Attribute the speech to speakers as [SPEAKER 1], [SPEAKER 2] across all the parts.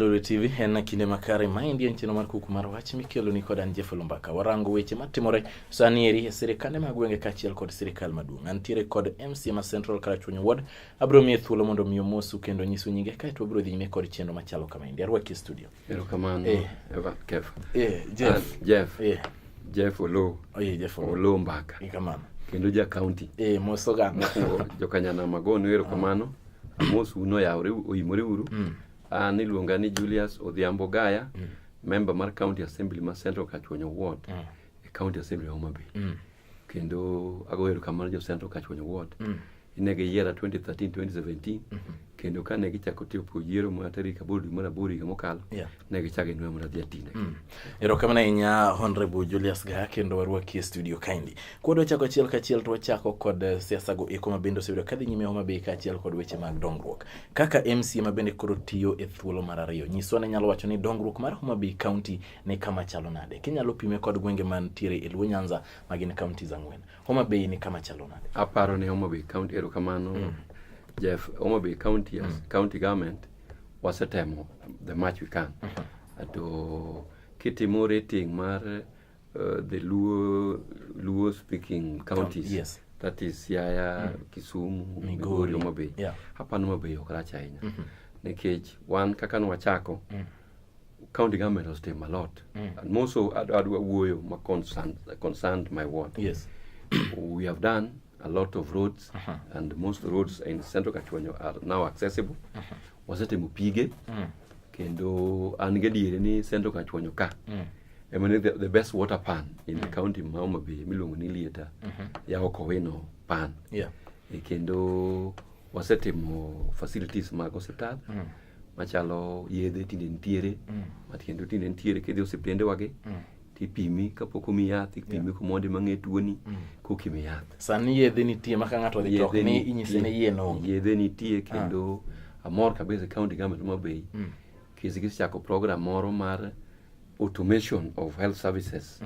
[SPEAKER 1] Oloo TV en kinde makare maendi en chino mar Kuku mar Wach mikelo ni kod Oloo Mbaka. Warango weche matimore sani eri e sirikande mag gwenge kaachiel kod sirikal maduong'. Antiere kod MCA Central Karachuonyo Ward. Abro miye thuolo mondo miyo mosu kendo nyiso nyinge kaeto abro dhi nyime kod chenro machalo kamaendi. Arwaki e studio.
[SPEAKER 2] Erokamano. Kef.
[SPEAKER 1] Jeff.
[SPEAKER 2] Jeff Oloo.
[SPEAKER 1] Jeff
[SPEAKER 2] Oloo Mbaka.
[SPEAKER 1] Kamano.
[SPEAKER 2] Kendo ja county.
[SPEAKER 1] Moso gana.
[SPEAKER 2] Jokanyana magonu erokamano. Mosu no yaore oimore uru. An iluonga ni Julius Gaya, member mar County Assembly ma Central Karachuonyo Ward, County Assembly Homa Bay. Kendo ago erokamano jo Central Karachuonyo Ward. Inege yiera 2013-2017 kendo kane gichako tiyo po yiero ma tarik 8 mar 8 higa mokalo ne gichako nwe mar Dhiatine.
[SPEAKER 1] Erokamano ahinya Hon.Julius Gaya kendo warwaki e studio kaindi. Kwadwa chako achiel kachiel to wachako kod siasa go eko mabende osebedo kadhi nyime Homa Bay kaachiel kod weche mag dongruok. Kaka MCA mabende koro tiyo e thuolo mar ariyo, nyiswa ne nyalo wacho ni dongruok mar Homa Bay County ne kama chalo nade. Kinyalo pime kod gwenge mantiere e Luo Nyanza magin counties ang'wen. Homa Bay ni kama chalo nade?
[SPEAKER 2] Aparo ni Homa Bay County erokamano Jeff. Homa Bay County as county government wasetemo the much we can. Ato kitimo rating mar the Luo speaking counties.
[SPEAKER 1] Yes.
[SPEAKER 2] That is Siaya, Kisumu, Migori, Homa Bay. Hapa Homa Bay okrach ahinya. Nikech wan kaka nwachako county government has done a lot. And more so adwa wuoyo ma concerned my ward.
[SPEAKER 1] Yes.
[SPEAKER 2] We have done a lot of roads, and most roads in Central Karachuonyo are now accessible. Wasetemo pige kendo an gadiere ni Central Karachuonyo ka the best water pan in the county ma Homa Bay miluongo ni Lieta ya Okowino pan. Kendo wasetemo facilities mag hospital machalo yedhe tinde ntiere matiendo tinde ntiere kidhi osiptende wage tipimi kapok omi yath ipimi kumondi mang'e tuoni kokimi yath.
[SPEAKER 1] Sani yedhe nitie maka ng'ato dhi tok ni inyise ni yien onge.
[SPEAKER 2] Yedhe nitie kendo amor kabisa county government Homa Bay chako program moro mar automation of health services,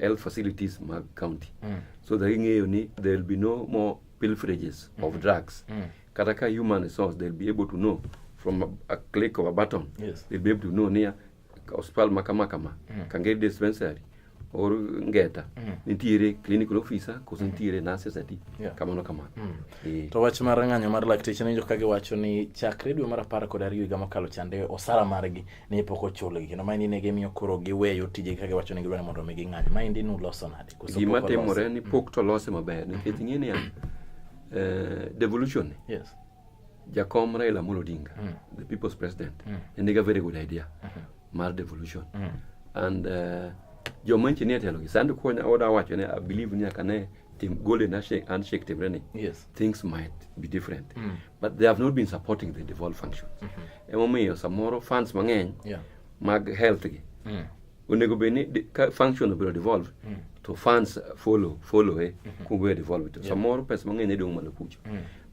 [SPEAKER 2] health facilities mag county. So that ing'eyo ni there will be no more pilferages of drugs. Kata ka human resource, they'll be able to know from a click of a button. They'll be able to know near hospital makama kange dispensary or ngeta nitiere clinical officer koso nitiere nurses ati kamano.
[SPEAKER 1] To wach mar ng'anyo mar lakteche ne joka giwacho ni chakre dwe mar 12 higa mokalo chande osara margi ne pok ochulgi kendo maindi ne gimiyo koro giweyo tije kaka giwacho ni gidwaro mondo migi ng'anyo. Maindi nu loso nade?
[SPEAKER 2] Gima timore ni pok to lose maber nikech ing'eni ya devolution. Jakom Raila Amolo Odinga, the people's president, and they got a very good idea. Mar devolution. And John engineer tell you, Sandu Konya order watch, and I believe in Yakane, Tim Golden handshake Tim Rennie. Things might be different. But they have not been supporting the devolved functions. And some more funds mangen, mag health. When they go be function of the devolved, to funds follow, kumwe devolved. Some more person mangen they don't malapuch.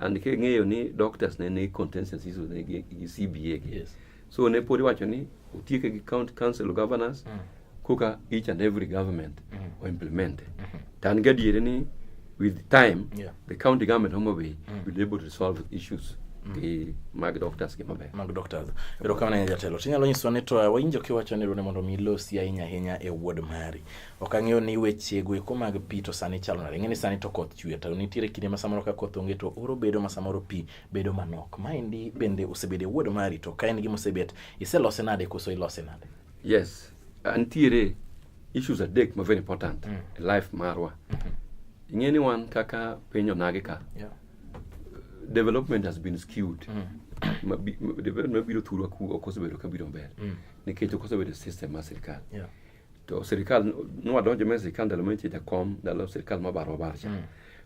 [SPEAKER 2] And the king doctors ne contentions is CBA. So ne podi wacho ni utieke county council governors kuka each and every government or implement. Tan gadiere ni with time the county government Homa Bay will be able to resolve issues the mag doctors ke maber.
[SPEAKER 1] Mag doctors. Pero kama na jatelo tinyalo nyiso ni to wawinjo kiwacho ni rone mondo milosi ahinya e ward mari. Okang'eyo ni weche go eko mag pi to sani chalo nade. Ng'eni sani to koth chwe to nitiere kinde masamoro ka koth onge to oro bedo masamoro pi bedo manok. Maendi bende osebede ward mari to ka en gima osebet iselose nade koso ilose nade?
[SPEAKER 2] Yes, antiere issues adek ma very important in life marwa. Ing'eni wan kaka penyo nage ka. Development has been skewed. Development biro thurwa ku okosebedo kabiro mbele. Nikech okosebedo system ma sirikal. To sirikal no donjo me sirikal ndalo mantie jakom ndalo sirikal mabaro barcha.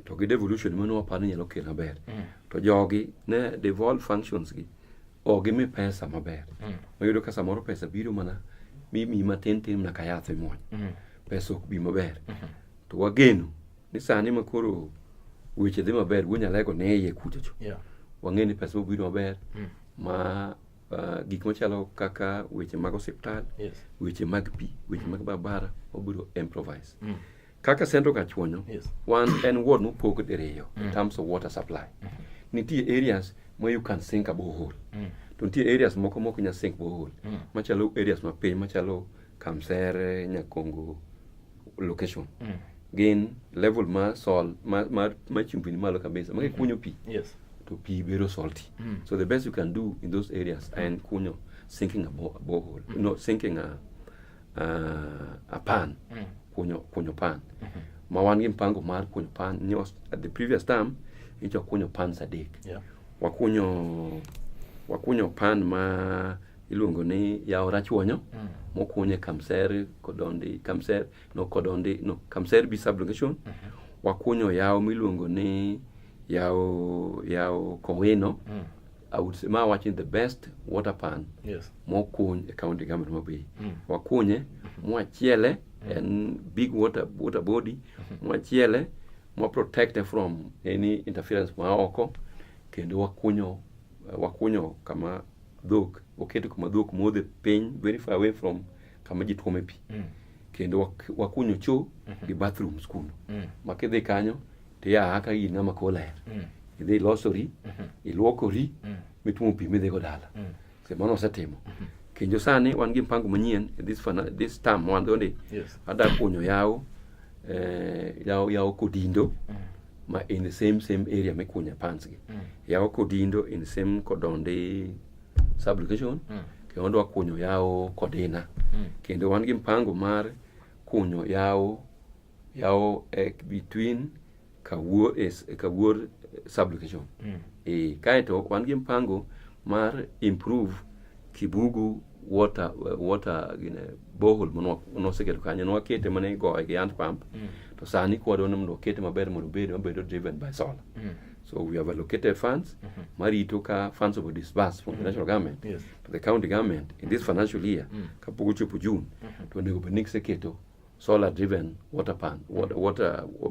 [SPEAKER 2] To gi devolution mano wapani nyalo kelo maber. To jogi ne devolved functions gi ogi mi pesa maber. Oyudo ka samoro pesa biro mana mi matin na kayath imony. Pesa ok bi maber. To wageno ni sani makoro weche dhi maber gunya lego ne ye kuchocho. Wang'eni pesa biro maber ma gik machalo kaka weche mag hospital, weche mag pi, weche mag barabara obiro improvise. Kaka Central Karachuonyo, one and ward no poke in terms of water supply. Nitie areas where you can sink a borehole. to nitie areas moko nya sink borehole machalo areas mapiny machalo Kamsere, Nyakongo location gin level ma sol ma chumbini malo kabisa ma kunyo pi to pi bero salty so the best you can do in those areas and kunyo sinking a borehole no sinking a pan kunyo pan ma wan gi mpango mar kunyo pan nyos at the previous time icho kunyo pan sadek wakunyo pan ma iluongo ni yao Rachuonyo mokunye Kamsere Kamsere bi sublocation wakunyo yao miluongo ni yao Koweno I would say ma watching the best water pan mokuny e county government Mabei wakunye mwachiele and big water body mwachiele mo protected from any interference ma oko kendo wakunyo kama dhok oketo kuma dhok modhe piny very far away from kama ji tuome pi kendo wakunyo cho gi bathroom school ma kidhi kanyo to ya aka in ng'ama koler idhi losori iluokori mituomo pi midhi go dala semano osetimo kendo sani wan gi mpango manyien this term wan donde ada kunyo yao Kodindo ma in the same area me kunya pans gi yao Kodindo in the same Kodonde sublocation kendo wakunyo yao Kodina kendo wan gi mpango mar kunyo yao between Kawuor sublocation kaito wan gi mpango mar improve Kibugu water borehole mono seketo kanyo no wakete mane go gi hand pump to sani kwado no kete maber mondo bedo driven by solar so we have allocated funds marito ka funds of disbursed from the national government to the county government in this financial year kapogo chopo June to nego benik seketo solar driven water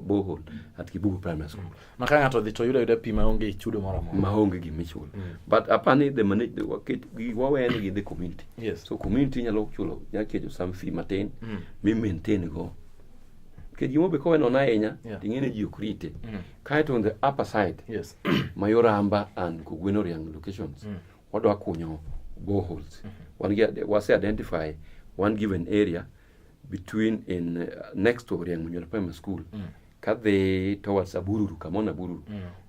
[SPEAKER 2] borehole at Kibugu primary school
[SPEAKER 1] makanga to dhi to yudo pi maonge chudo moro
[SPEAKER 2] maonge gi michulo but apani the manage the waweni gi the community so community nyalo chulo nyakejo some fee matin mi maintain go ke gimo be ko no na enya tingene ji okrite kaito on the upper side Mayoramba and Kugwenoriang locations wadwa kunyo boreholes was identify one given area between in next to Riang Munyol Primary School kadhe towards Abururu Kamona Bururu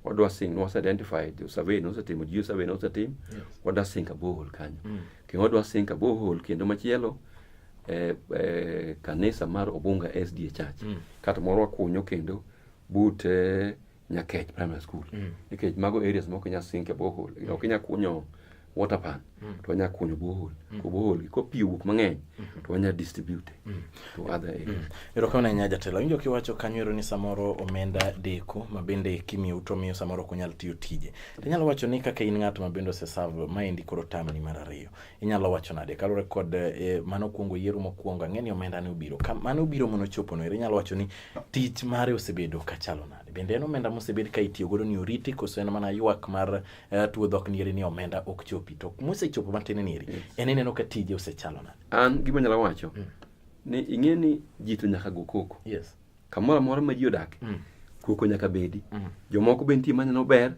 [SPEAKER 2] wadwa sing was identified the survey no team geo survey no team wadwa sing a borehole kanyo ke wadwa sing a borehole kendo machielo kanisa mar Obunga SDA Church kata moro kunyo kendo but Nyakech Primary School nikech mago areas moko nya sink a borehole ok nya kunyo water pan to nya kunyo borehole ko borehole ko pi wuok mang'eny to nya distribute to other areas
[SPEAKER 1] Erokana nya jatelo injo kiwacho kanywero ni samoro omenda deko mabende kimi utomiyo samoro kunyal tiyo tije inyalo wacho ni kaka in ng'at mabende oseserve maendi koro tamni mar ariyo inyalo wacho nade kalore kod mano kuongo yiero mokuongo ng'eni omenda ne ubiro mano ubiro mono chopo no inyalo wacho ni tich mare osebedo kachalo nade bende en omenda mosebed ka itiyo godo ni oriti koso en mana ywak mar tuo dhok nieri ni omenda ok chopi to mosechopo matene nieri eneno ka tije osechalo nade
[SPEAKER 2] an gima nyalo wacho ne ing'eni ji to nyaka go koko kamoro amora ma ji odak koko nyaka bedi jomoko be nitie maneno ber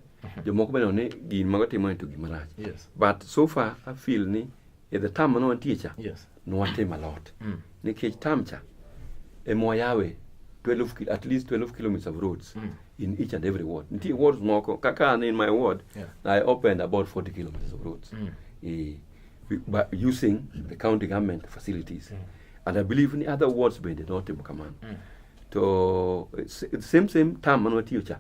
[SPEAKER 2] jomoko be ne gin mago timo to gima rach but so far I feel ni at the time no antie cha no watimo a lot nikech tamcha emoyawe at least 12 kilometers of roads in each and every ward nitie wards moko kaka in my ward I opened about 40 kilometers of roads by using the county government facilities and I believe in other wards be the not command to same time man what you cha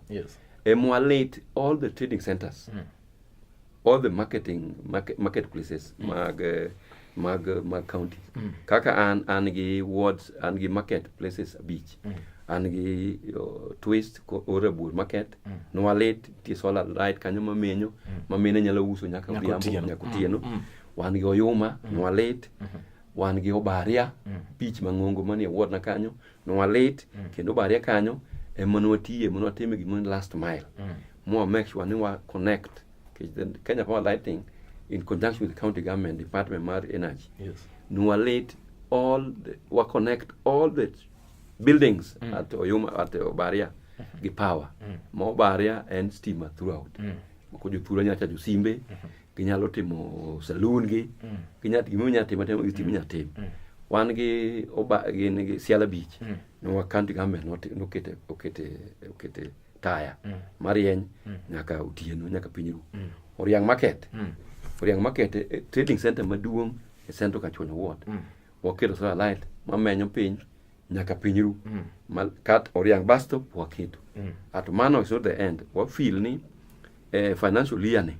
[SPEAKER 2] emulate all the trading centers all the marketplaces mag county kaka an gi wards an gi marketplaces beach an gi twist orabur market no alate ti solar light kanyo mamene nyalo uso nyaka otieno wan gi Oyuma no alate wan gi Obaria beach mang'ongo manie ward na kanyo no alate kendo Obaria kanyo emano time gi last mile more make sure ni wa connect Kenya Power Lighting in conjunction with the county government department mar energy no alate connect all the buildings at Oyuma at Obaria gi power mo Obaria and steamer throughout ko jo thura nyacha jo simbe ginyalo timo saloon gi, ginyalo timo tim. Wan gi gin gi Siala Beach, no county government okete taya marieny nyaka otieno nyaka pinyru. Oriang Market trading center maduong' e Central Karachuonyo ward. Waketo solar light mamenyo piny nyaka pinyru. Kat Oriang bus stop waketo. At mano is not the end. Wa feel ni financial year ni.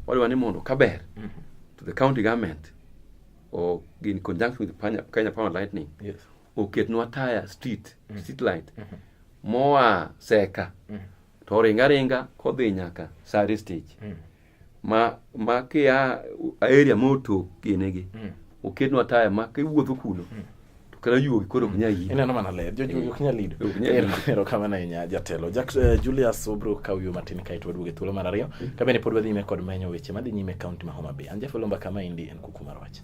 [SPEAKER 2] Wale wani mondo kaber to the county government or in conjunction with the Kenya Power Lightning. Oket nwa taya street light. Moa seka. To ringa kodhi nyaka Sari stage. Ma kia area moto kinegi. Oket taya ma kiwuotho kuno. To kala yuogi koro ok nyal yino.
[SPEAKER 1] Ineno mana ler, jojuogi ok nyal lido. Ero kamano ahinya jatelo. Julius obro kawiyo matin kae to waduoge thuolo mar ariyo. Ka bende pod wadhi nyime kod menyo weche madhi nyime kaunti ma Homa Bay. An Oloo Mbaka ma indi en Kuku mar Wach.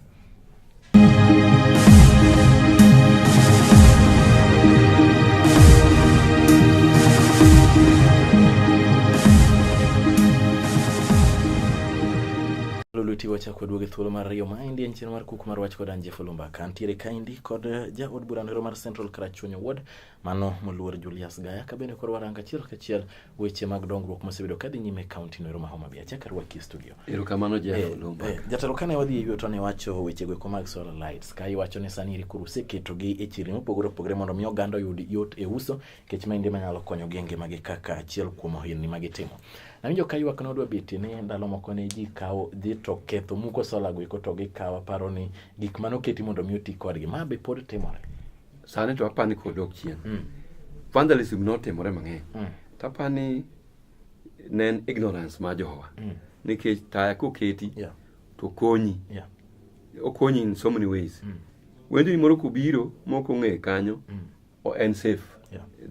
[SPEAKER 1] Luluti wacha kod duoge thuolo mar ariyo ma indi en chien mar Kuku mar Wach kod an Oloo Mbaka. Antiere kaindi kod ja od bura mar Central Karachuonyo ward mano moluor Julius Gaya. Ka bende kod waranga kachiel weche mag dongruok mosebedo kadhi nyime kaunti no ma Homa Bay. Achaka rwaki studio.
[SPEAKER 2] Erokamano Oloo Mbaka.
[SPEAKER 1] Jatelo kane wadhi yweyo to ne wacho weche go mag solar lights. Ka iwacho ni sani kuru seketogi e chirni mopogore mondo mi oganda oyud yot e uso kech ma inde manyalo konyo genge magi kaka achiel kuom ohelni magitimo. Nawinjo ka ywak nodwa biti ni ndalo moko ne ji kawo dhi to ketho muko solar go iko to gikawo paro ni gik manoketi mondo mi oti kodgi ma be pod timore.
[SPEAKER 2] Sani to apani kodok chien. Vandalism notimore mang'eny. Tapani nen ignorance ma jowa. Nikech taya koketi to konyi. Okonyi in so many ways. Wendi moro kubiro moko ng'e kanyo o en safe.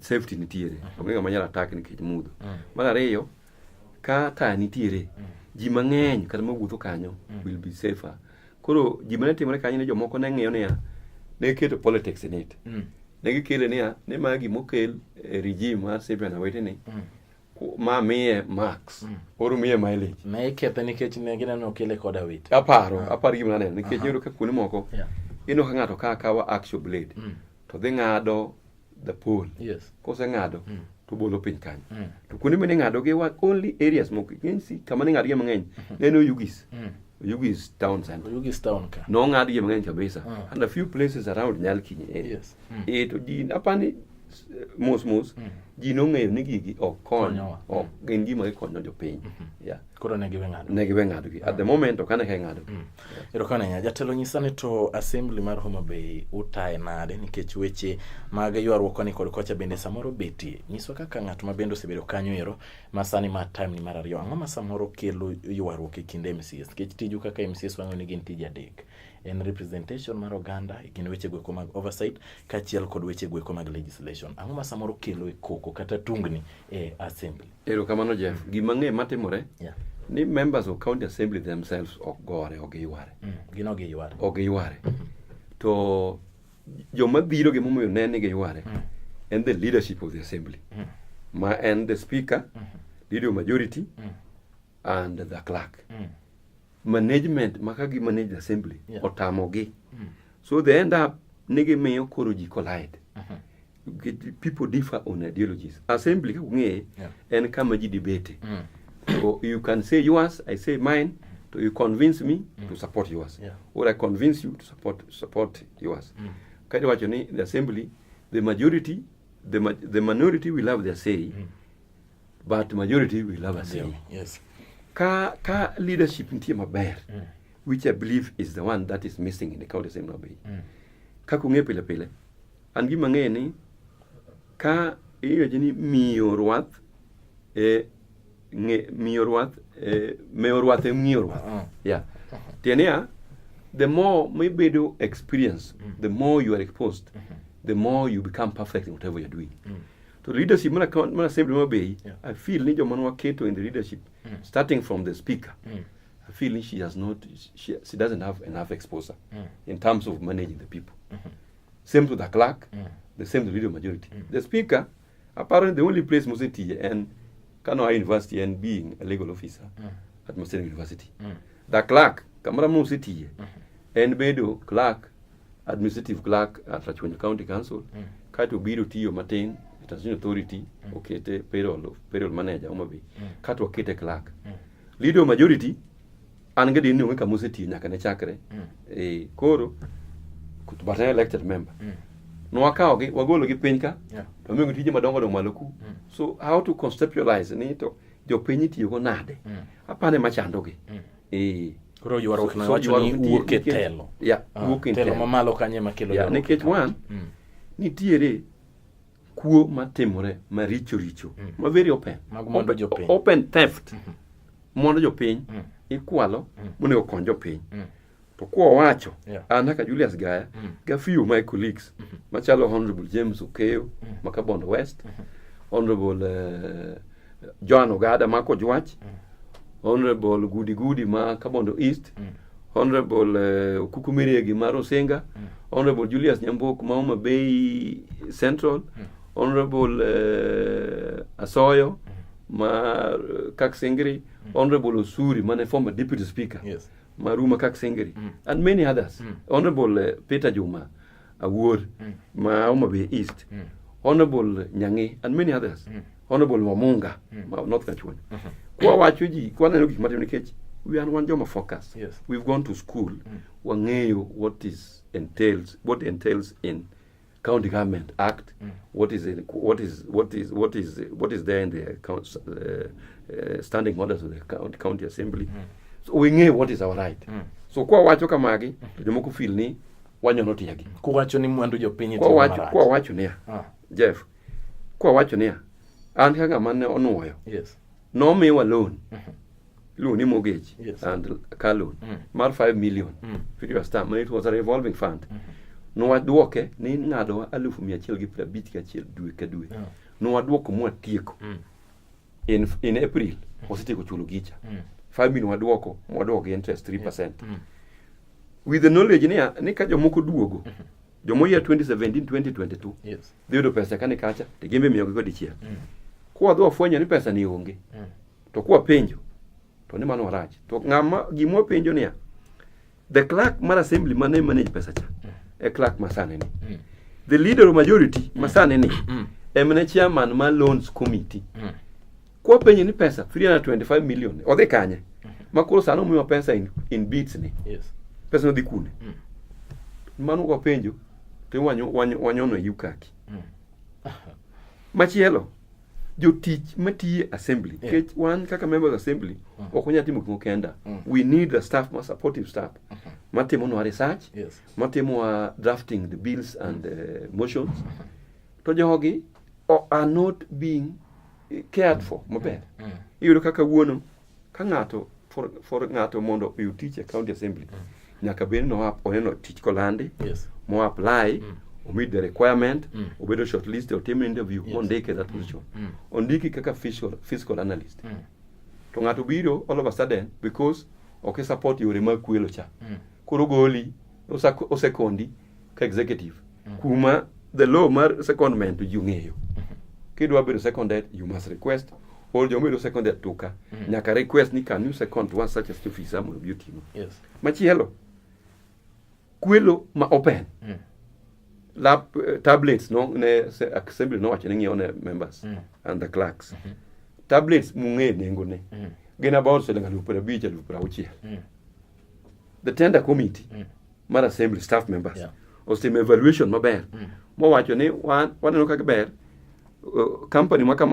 [SPEAKER 2] Safety nitiere. Onge manyalo attack nikech mudho. Mar ariyo ka taya nitiere ji mang'eny kata mawuotho kanyo will be safer. Koro ji mane timore kanyo ne jomoko ne ng'iyo niya ne keto politics in it. Ne gikele niya ne magi mokel regime mar Sipia na wetene ma miye max oro miye mileage.
[SPEAKER 1] Ne ikethe nikech ne gineno kele koda wit.
[SPEAKER 2] Aparo gima naneno nikech yoro ka kuonde moko ino ka ng'ato kawa action blade to dhi ng'ado the pole. Kose ng'ado to bolo piny kanyo. To kuonde mene ng'ado gi only areas moko ng'ensi kama ne ng'ado gi mang'eny neno Yugis town center.
[SPEAKER 1] Yugis town ka.
[SPEAKER 2] No ng'ado gi mang'eny kabisa. And a few places around Nyalkini area. To ji apani mos ji nong'eyo ni gigi ok konyo ok gin gima gikonyo jopiny.
[SPEAKER 1] Koro ne giwe
[SPEAKER 2] ng'ado gi. At the moment ok ane ka ng'ado.
[SPEAKER 1] Erokamano jatelo nyisani to assembly mar Homa Bay utae nade nikech weche mag ywaruok ni kod kocha bende samoro betie. Nyiswa kaka ng'at ma bende osebedo kanyo ero masani ma time ni mar ariyo. Ang'o ma samoro kelo ywaruok e kind MCAs nikech tiju kaka MCAs wang'o ni gin tije adek. En representation mar oganda gin weche gweko mag oversight kachiel kod weche gweko mag legislation. Ang'o ma samoro kelo e koko kata tungni e assembly.
[SPEAKER 2] Erokamano Jeff. Gima ng'e matimore ni members of county assembly themselves ok gore ok giyware.
[SPEAKER 1] Gin ok giyware.
[SPEAKER 2] Ok giyware. To joma biro gi momoyo ne ni giyware and the leadership of the assembly. Ma and the speaker, leader majority and the clerk. Management makagi manage the assembly otamogi. So they end up nigi miyo koro ji collide. People differ on ideologies. Assembly kung'e en kama ji debate. So you can say yours, I say mine, so you convince me to support yours. Or I convince you to support yours. Kati wacho ni the assembly, the majority, the minority will have their say, but majority will have a say. Ka leadership ntie maber, which I believe is the one that is missing in the county assembly. Ka kung'e pile, an gima ng'e ni ka iwacho ni miyo rwath Tiania, the more maybe do experience, the more you are exposed, the more you become perfect in whatever you're doing. To leadership, when I say I feel need your manual keto in the leadership, starting from the speaker. I feel she doesn't have enough exposure in terms of managing the people. Same to the clerk, the same to the leader majority. The speaker, apparently the only place Musiti and Kanoa University and being a legal officer. at Maseno University. The clerk, kamara musiti, and bedo clerk, administrative clerk at Karachuonyo County Council, kato biro tiyo matin, Transition Authority, okete payroll manager, umabi, kato okete clerk. Leader majority, angedi ni weka musiti nyaka ne chakre, koro, kutubata elected member. No wakaogi, wagolo gi pinka, to mingo tije madongo dong maluku. So how to conceptualize ni to jo pinyi tiyo go nade. Apane machandogi.
[SPEAKER 1] Koro yuarok na wacho ni wuok e telo.
[SPEAKER 2] Yeah, wuok e
[SPEAKER 1] telo mamalo kanye makelo
[SPEAKER 2] yuarok. Nikech wan, nitiere kuo matimore maricho. Ma very open. Open theft. Mondo jopiny ikwalo monego okony jopiny. To kwa wacho, anaka Julius Gaya, ga few my colleagues, machalo Honorable James Okeyo, Makabondo West, Honorable John Ogada, Mako Wach, Honorable Gudi Makabondo East, Honorable Kuku Maro Senga, Honorable Julius Nyambok, Mauma Bay Central, Honorable Asoyo, Kaksingri, Honorable Osuri, my former Deputy Speaker.
[SPEAKER 1] Yes.
[SPEAKER 2] Maruma Kaksingri, and many others. Honorable Peter Juma, Award, Mauma Bay East, Honorable Nyangi, and many others. Honorable Wamunga, North Karachuonyo. Kwa wachuji, kwa na nuki matemnikech, we are one joma focus.
[SPEAKER 1] Yes.
[SPEAKER 2] We've gone to school. Wangeyo what entails in County Government Act. What is there in the standing orders of the county assembly. So we know what is our right. So kwa wacho kamagi, jomoku feel ni wanyono tiyagi.
[SPEAKER 1] Kwa wacho ni mwandu jopinyi
[SPEAKER 2] kwa wacho niya. Jeff. Kwa wacho niya. An kaka mane onuoyo.
[SPEAKER 1] Yes.
[SPEAKER 2] No miwa loan. Loan ni mortgage.
[SPEAKER 1] Yes.
[SPEAKER 2] And car loan. Mar 5 million. For your stamp. It was a revolving fund. No waduoke ni ngado 150 dwe ka dwe. No waduoko mwa tieko. In April, wasitieko chulo gicha. 5 million waduoko interest 3%. With the knowledge ni ka jomoko duogo. Jomo year 2017 2022.
[SPEAKER 1] Yes.
[SPEAKER 2] Diodo pesa kani kacha, tegembe miyogi go dichiel. Kwa dho fwenyo ni pesa ni onge. To kwa penjo, to ni mano rach. To ngama gimo penjo niya. The clerk mar assembly manage pesa cha. A clerk masane ni. The leader of majority masane ni. Emene chairman ma loans committee. Kwa penye ni pesa 325 million. Ode kanye. Makuro sano mwiwa pesa in bits ni.
[SPEAKER 1] Yes.
[SPEAKER 2] Pesa no di kune. Manu kwa penjo te wanyono yukaki. Machielo jo teach mati assembly. Kech one kaka members assembly okonya timu kukenda. We need the staff, more supportive staff. Matemo no research.
[SPEAKER 1] Yes.
[SPEAKER 2] Matemo drafting the bills and motions. To jogi are not being cared for maber. Iyudo kaka wuono ka ngato for ngato mondo you teach a county assembly. Nyaka ben no oneno tich kolandi.
[SPEAKER 1] Yes.
[SPEAKER 2] Mo apply, meet the requirement, obedo shortlist or team interview, ondike that position. Ondiki kaka fiscal analyst. To ngato biro all of a sudden because okay support yore mag kwelo cha. Koro goli osekondi ka executive. Kuma the law mar secondment jungeyo. Kidwa bedo seconded, you must request. Or you bedo seconded tuka. Nyaka request ni can you second one such as officer mo beauty.
[SPEAKER 1] Yes.
[SPEAKER 2] Machielo. Kwelo ma open. Lab tablets no ne assembly no wacho ni one members and the clerks. Tablets munge nengo ne. Gin about selenga lupura bicha lupura uchi. The tender committee mar assembly staff members. Ostim evaluation maber. Mo wacho ni waneno kaka ber company maka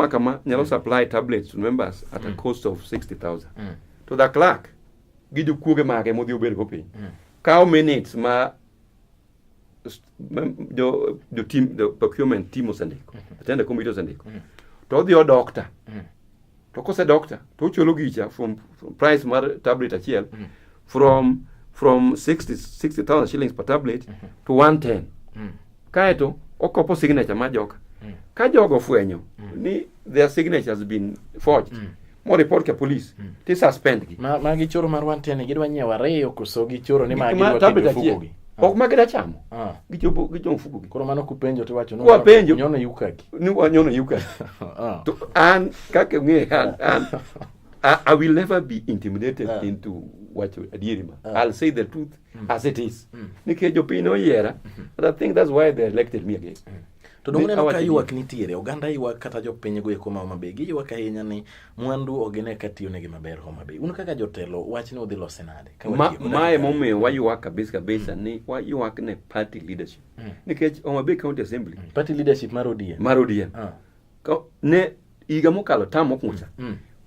[SPEAKER 2] nyalo supply tablets to members at a cost of 60,000. To the clerk gijo kuoge mage modhi obedo go piny. How minutes ma the team, the procurement team osendiko. Attend the committee osendiko. To the doctor. To kose doctor, to chulo gicha from price mar tablet achiel from 60,000 shillings per tablet to 110. Kaeto okopo signature ma joka. Ka jogo fwenyo ni their signature has been forged. Mo report ke police. Ti suspend gi.
[SPEAKER 1] Ma gichoro mar 110 gidwa nyiewa reyo koso gichoro ni ma gidwa tiyo fuko gi.
[SPEAKER 2] Ok magida chamo. Gicho fuko gi.
[SPEAKER 1] Koro mano kupenjo to wacho no.
[SPEAKER 2] Kwa penjo
[SPEAKER 1] nyono yukaki.
[SPEAKER 2] Ni wanyono yukaki. To an kake nge an I will never be intimidated into what Adirima. I'll say the truth as it is. Nikech jopiny oyiera, and I think that's why they elected me again.
[SPEAKER 1] To dongo ka yuak nitiere oganda yuak kata jopiny go eko ma Homa Bay gi yuak ahinya ni mwandu ogene katiyo negi maber Homa Bay. Un kaka jotelo wach ni udhi lose nade?
[SPEAKER 2] Mae momiyo wayuak kabisa ni wayuak ne party leadership. Nikech Homa Bay County Assembly.
[SPEAKER 1] Party leadership mar ODM.
[SPEAKER 2] Mar ODM. Ne higa mokalo tam mokucha.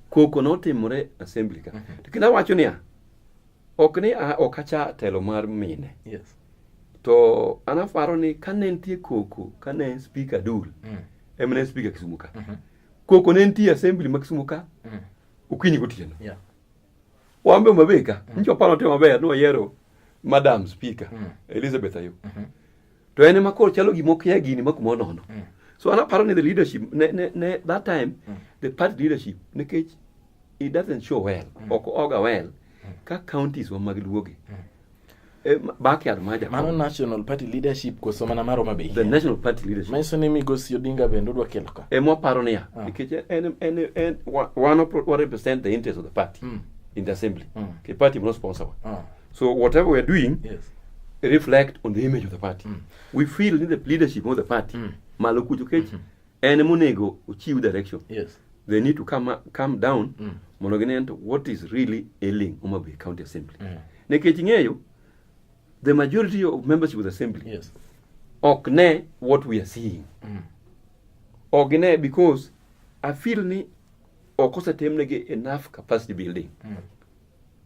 [SPEAKER 2] Koko notimore assembly ka. To kina wacho niya, ok acha telo mar mine.
[SPEAKER 1] Yes.
[SPEAKER 2] To anafaro ni kane nitie koko, kane speaker Dul, emne speaker Kisumu ka. Koko ne nitie assembly ma Kisumu ka, okinyi gotieno.
[SPEAKER 1] Yeah.
[SPEAKER 2] Wambe Homa Bay ka, ncho pano te maber no yiero Madam Speaker, Elizabeth Ayo. To ene makoro chalo gimokia gini makumo nono. So anaparo ni the leadership, that time, the party leadership, nikech it doesn't show well, oko oga well, ka counties wa magluoge. Backyard maja.
[SPEAKER 1] Mano national party leadership ko somana mar Homa Bay.
[SPEAKER 2] The national party leadership.
[SPEAKER 1] Maiso ni Migosi Odinga bendo dwa kelo ka.
[SPEAKER 2] Mo paro niya, nikech and one represent the interest of the party in the assembly. The party must sponsor. So whatever we're doing, reflect on the image of the party. We feel in the leadership of the party. Malukuju kechi, ene monego uchiu direction.
[SPEAKER 1] Yes.
[SPEAKER 2] They need to come down monogene to what is really ailing Homa Bay County Assembly. Nikech ng'eyo, the majority of membership of the assembly okne what we are seeing. Okne because I feel ni okosa temnege enough capacity building,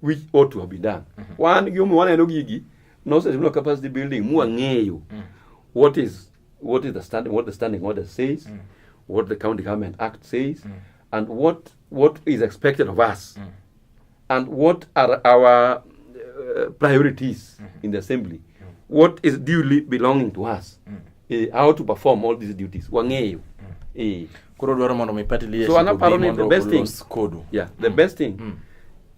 [SPEAKER 2] which ought to have been done. One enogigi no capacity building mu ng'eyo what the standing order says, what the County Government Act says, and what is expected of us, and what are our priorities in the assembly, what is duly belonging to us, how to perform all these duties. Wangeyo. So anaparo the best thing. Yeah, the best thing.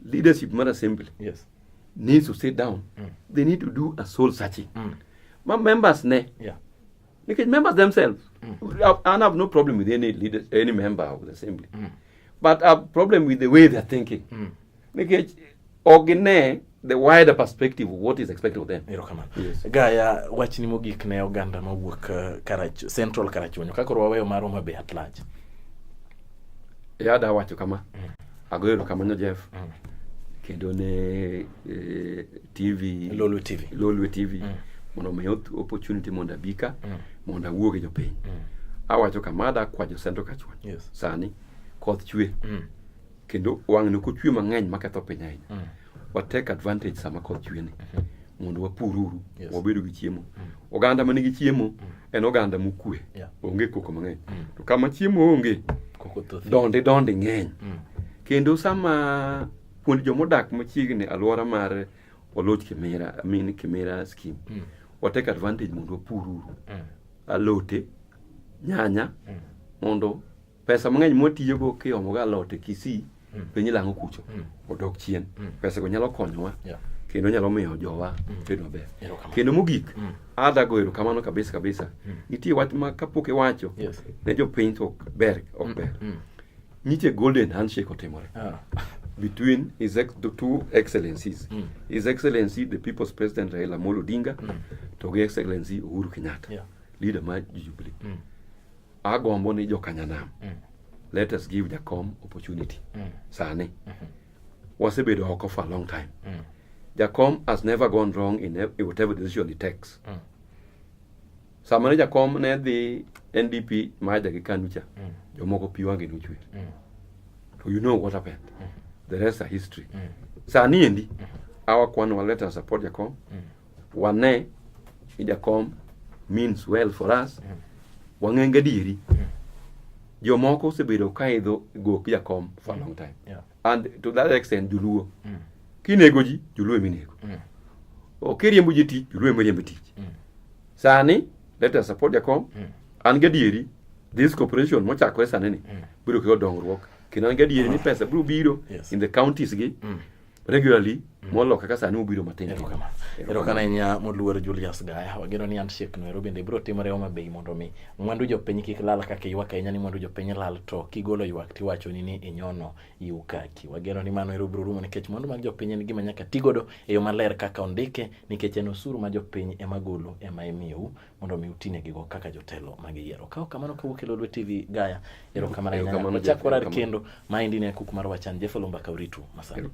[SPEAKER 2] Leadership mar assembly.
[SPEAKER 1] Yes.
[SPEAKER 2] Needs to sit down. They need to do a soul searching. My members because members themselves, I have no problem with any leader, any member of the assembly, but I have a problem with the way they are thinking. Because the wider perspective of what is expected of them.
[SPEAKER 1] Yes. Gaya wach ni mogik ne oganda mawuok Central Karachuonyo kaka waweyo mar Homa Bay at large.
[SPEAKER 2] Da wacho kama. Agoero kama no Jeff. Kendo ne TV Lolwe TV. Mondo mayot opportunity monda bika monda wuoge jopiny. Awacho kama da kwajo Central Karachuonyo.
[SPEAKER 1] Yes.
[SPEAKER 2] Sani koth chwe. Kendo wang' no kochwe mang'eny maketho piny ahinya. What take advantage sama koth chwe ni. Mondo wapururu, wabedo gi chiemo. Oganda manigi chiemo en oganda mokwe. Onge koko mang'eny. To kama chiemo onge, donde ng'eny. Kendo sama puonj jomodak machiegni alwora mar Oloch Kimera scheme. What take advantage mondo wapururu. Alote, nyanya, mondo pesa mang'eny mwatiyogo kiomoga alote Kisii, piny lang'o kucho odok chien. Pesa go nyalo konyowa kendo nyalo miyo jowa bedo maber. Kendo mogik adago erokamano kabisa. Nitie wach ma kapok iwacho ne jopiny ok ber. Nitie golden handshake otimore between the two excellencies. His Excellency the People's President Raila Amolo Odinga to His Excellency Uhuru Kenyatta, leader ma Jubilee. Agombo ni jokanyanam. Let us give Jacom opportunity. Sane. Wasebedo oko for a long time. Jacom has never gone wrong in whatever decision he takes. Samane Jacom ne the NDP maja gikanucha. Jomoko piwange nuchwe. So you know what happened. The rest are history. Sani endi. Our kwan will let us support Jacom. Wane Jacom means well for us. Wangenge diri. Jomoko sebedo kaidho go Jacom for a long time. And to that extent, Juluo. Kinegoji, Juluo minego. Kiriembo jiti, Juluo meriembo tich. Sani, let us support Jacom. And gadieri, this corporation mochakore saneni. Biro kyo dongruok. Kinan gadieri ni pesa biro in the counties gi regularly Molo kaka sani ubiro matin.
[SPEAKER 1] Erokamano nya moluor Julius Gaya. Wageno ni handshake no ero bende biro timore Homa Bay mondo mi mwandu jopiny kik lal kaka ywak ahinya ni mwandu jopiny lal to kigolo ywak tiwacho ni inyono iukaki. Wageno ni mano ero biro rumo nikech mwandu mag jopiny en gima nyaka tigodo e yo maler kaka ondike nikech en osuru ma jopiny ema golo ema imiyo mondo mi utine gigo kaka jotelo mag yiero. Kao kamano kawuok e Oloo TV Gaya. Erokamano ahinya. Chakora kendo maendi ne Kuku mar Wach Oloo Mbaka uritu masani.